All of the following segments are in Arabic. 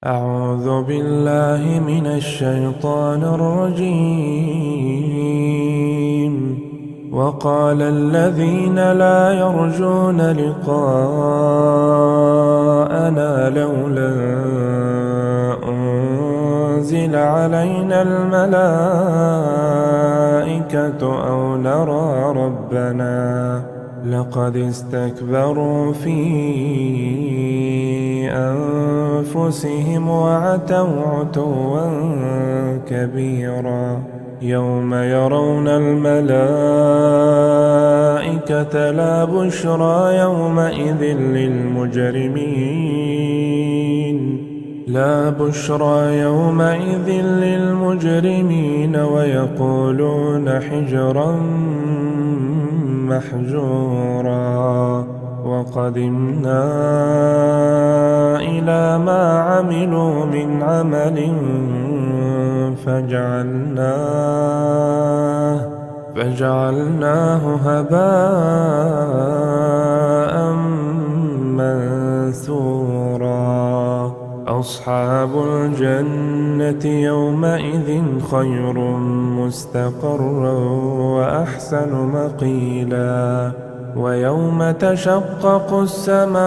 أعوذ بالله من الشيطان الرجيم. وقال الذين لا يرجون لقاءنا لولا أنزل علينا الملائكة أو نرى ربنا لقد استكبروا في أنفسهم وعتوا عتوا كبيرا. يوم يرون الملائكة لا بشرى يومئذ للمجرمين ويقولون حجرا محجورا. وقدمنا إلى ما عملوا من عمل فجعلناه هباء منثورا. أصحاب الجنة يومئذ خير مستقرا وأحسن مقيلا. ويوم تشقق السماء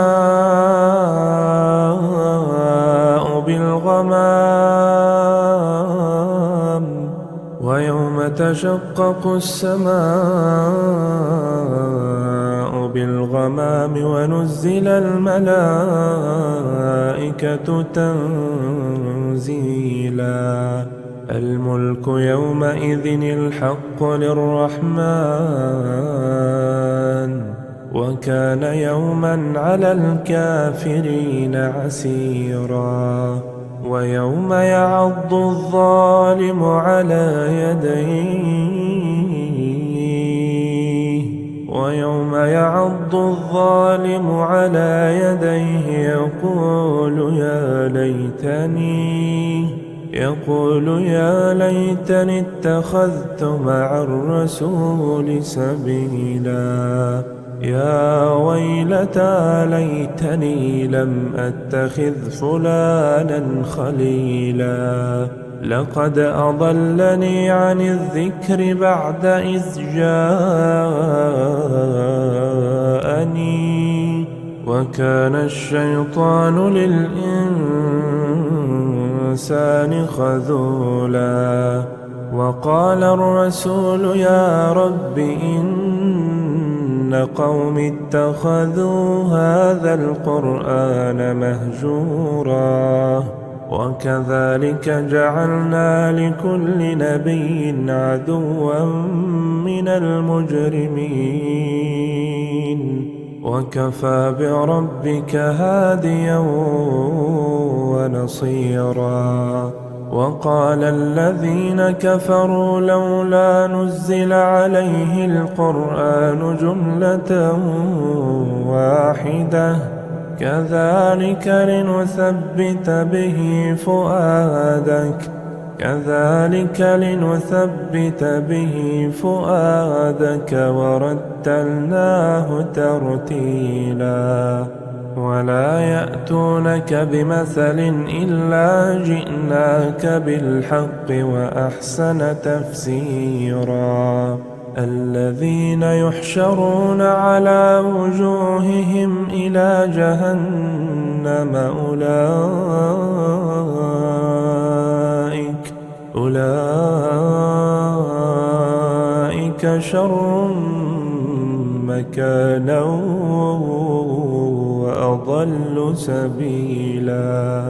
بالغمام ونزل الملائكة تنزيلا. الملك يومئذ الحق للرحمن وكان يوما على الكافرين عسيرا. ويوم يعض الظالم على يديه يقول يا ليتني اتخذت مع الرسول سبيلا. يا ويلتى ليتني لم أتخذ فلانا خليلا. لقد أضلني عن الذكر بعد إذ جاءني وكان الشيطان للإنسان خذولا. وقال الرسول يا رب إن قوم اتخذوا هذا القرآن مهجورا. وكذلك جعلنا لكل نبي عدوا من المجرمين وكفى بربك هاديا ونصيرا. وقال الذين كفروا لولا نزل عليه القرآن جملة واحدة كذلك لنثبت به فؤادك ورتلناه ترتيلا. ولا يأتونك بمثل إلا جئناك بالحق وأحسن تفسيرا. الذين يحشرون على وجوههم إلى جهنم أولئك شر مكانا وأضل سبيلا.